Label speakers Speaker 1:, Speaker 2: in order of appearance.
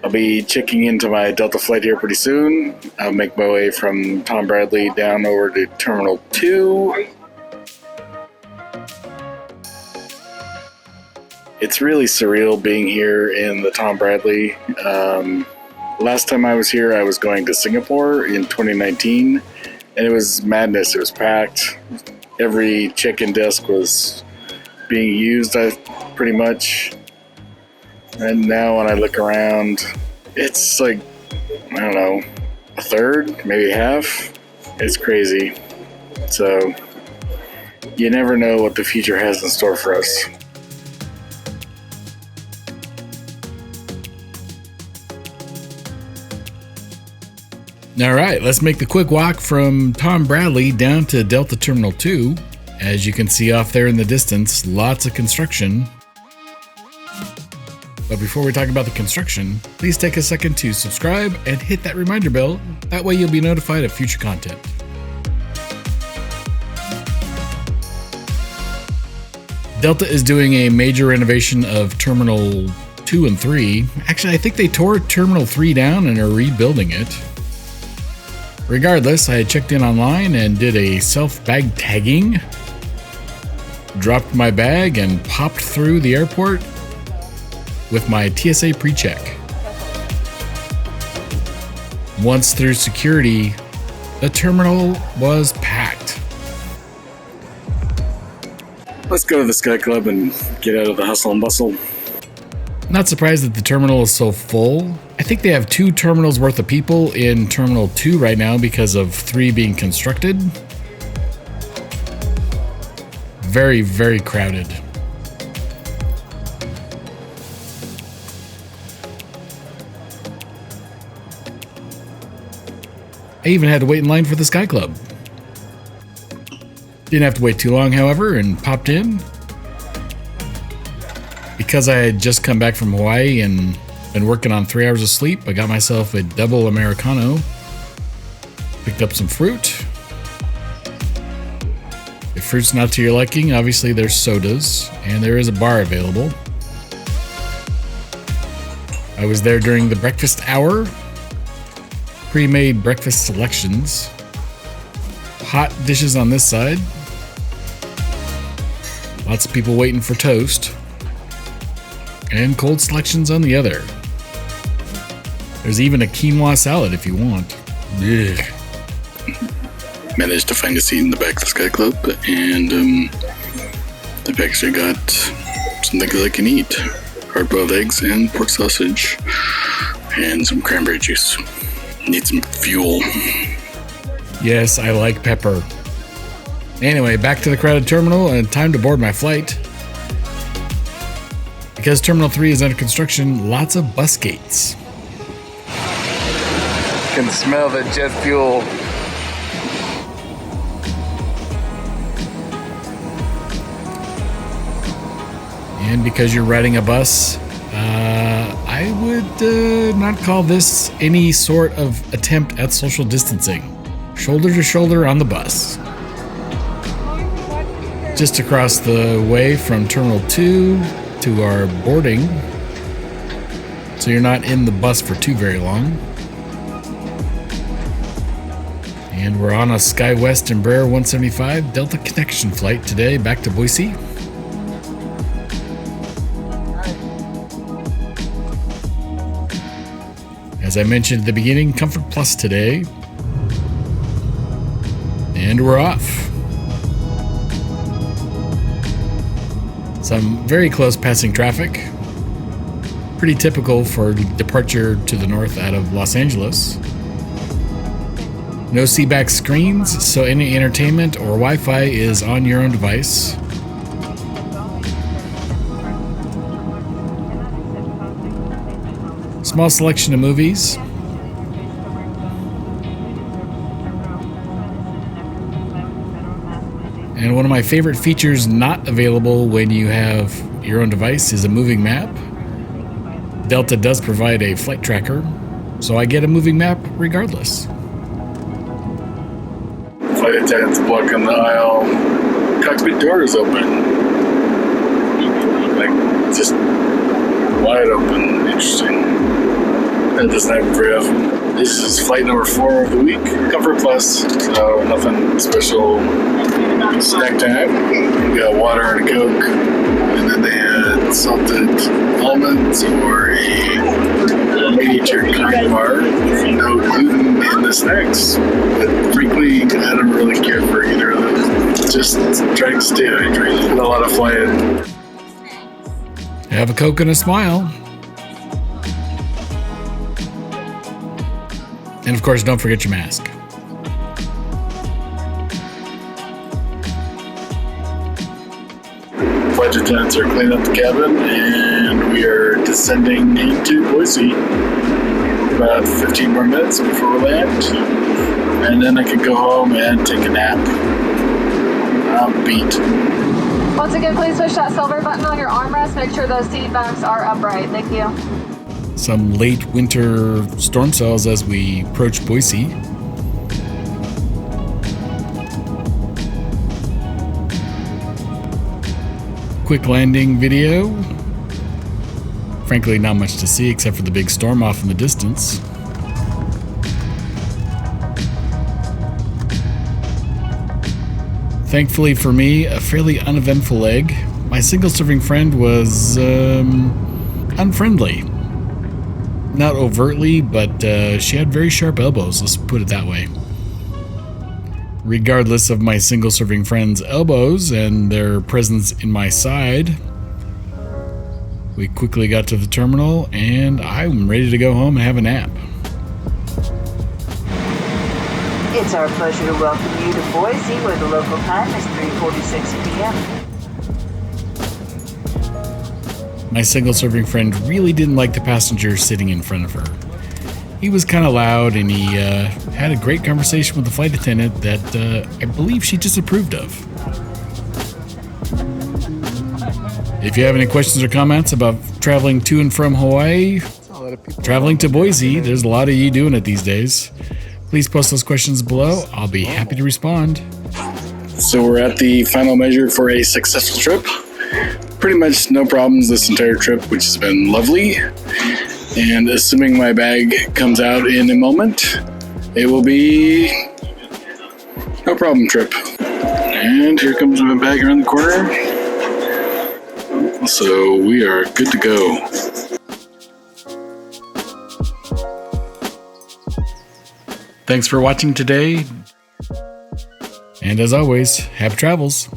Speaker 1: I'll be checking into my Delta flight here pretty soon. I'll make my way from Tom Bradley down over to Terminal 2. It's really surreal being here in the Tom Bradley. Last time I was here, I was going to Singapore in 2019, and it was madness. It was packed. Every check-in desk was being used, pretty much. And now when I look around, it's like, I don't know, a third, maybe half. It's crazy. So you never know what the future has in store for us.
Speaker 2: All right, let's make the quick walk from Tom Bradley down to Delta Terminal 2. As you can see off there in the distance, lots of construction. But before we talk about the construction, please take a second to subscribe and hit that reminder bell. That way you'll be notified of future content. Delta is doing a major renovation of Terminal 2 and 3. Actually, I think they tore Terminal 3 down and are rebuilding it. Regardless, I had checked in online and did a self-bag tagging. Dropped my bag and popped through the airport with my TSA pre-check. Once through security, the terminal was packed.
Speaker 1: Let's go to the Sky Club and get out of the hustle and bustle.
Speaker 2: Not surprised that the terminal is so full. I think they have 2 terminals worth of people in Terminal 2 right now because of 3 being constructed. Very, very crowded. I even had to wait in line for the Sky Club. Didn't have to wait too long, however, and popped in. Because I had just come back from Hawaii and been working on 3 hours of sleep, I got myself a double Americano. Picked up some fruit. If fruit's not to your liking, obviously there's sodas, and there is a bar available. I was there during the breakfast hour. Pre-made breakfast selections. Hot dishes on this side. Lots of people waiting for toast. And cold selections on the other. There's even a quinoa salad if you want. Ugh.
Speaker 1: Managed to find a seat in the back of the Sky Club, and they've actually got some things I can eat. Hard-boiled eggs and pork sausage, and some cranberry juice. Need some fuel.
Speaker 2: Yes, I like pepper. Anyway, back to the crowded terminal and time to board my flight. Because Terminal 3 is under construction, lots of bus gates.
Speaker 1: Can smell the jet fuel.
Speaker 2: And because you're riding a bus, I would not call this any sort of attempt at social distancing. Shoulder to shoulder on the bus. Just across the way from Terminal 2 to our boarding, so you're not in the bus for too very long. And we're on a SkyWest Embraer 175 Delta Connection flight today back to Boise. As I mentioned at the beginning, Comfort Plus today. And we're off. Some very close passing traffic. Pretty typical for departure to the north out of Los Angeles. No seatback screens, so any entertainment or Wi-Fi is on your own device. Small selection of movies. And one of my favorite features not available when you have your own device is a moving map. Delta does provide a flight tracker, so I get a moving map regardless.
Speaker 1: Flight attendants blocking the aisle. Cockpit door is open. Like, just wide open. Interesting. at the Sniper Trail. This is flight number 4 of the week. Comfort Plus, so nothing special. Snack time. We got water and a Coke, and then they had salted almonds or a miniature kind bar. No gluten in the snacks, but frankly, I don't really care for either of those. Just trying to stay hydrated. And a lot of flying.
Speaker 2: Have a Coke and a smile. And of course, don't forget your mask.
Speaker 1: Flight attendants are cleaning up the cabin, and we are descending into Boise. About 15 more minutes before we land, and then I can go home and take a nap. I'm beat.
Speaker 3: Once again, please push that silver button on your armrest. Make sure those seat backs are upright. Thank you.
Speaker 2: Some late winter storm cells as we approach Boise. Quick landing video. Frankly, not much to see except for the big storm off in the distance. Thankfully for me, a fairly uneventful leg. My single-serving friend was unfriendly. Not overtly, but she had very sharp elbows, let's put it that way. Regardless of my single-serving friend's elbows and their presence in my side, we quickly got to the terminal, and I'm ready to go home and have a nap.
Speaker 4: It's our pleasure to welcome you to Boise, where the local time is 3:46 p.m.
Speaker 2: My single-serving friend really didn't like the passenger sitting in front of her. He was kind of loud, and he had a great conversation with the flight attendant that I believe she disapproved of. If you have any questions or comments about traveling to and from Hawaii, traveling to Boise, there's a lot of you doing it these days. Please post those questions below. I'll be happy to respond.
Speaker 1: So we're at the final measure for a successful trip. Pretty much no problems this entire trip, which has been lovely. And assuming my bag comes out in a moment, it will be no problem trip. And here comes my bag around the corner. So we are good to go.
Speaker 2: Thanks for watching today. And as always, happy travels.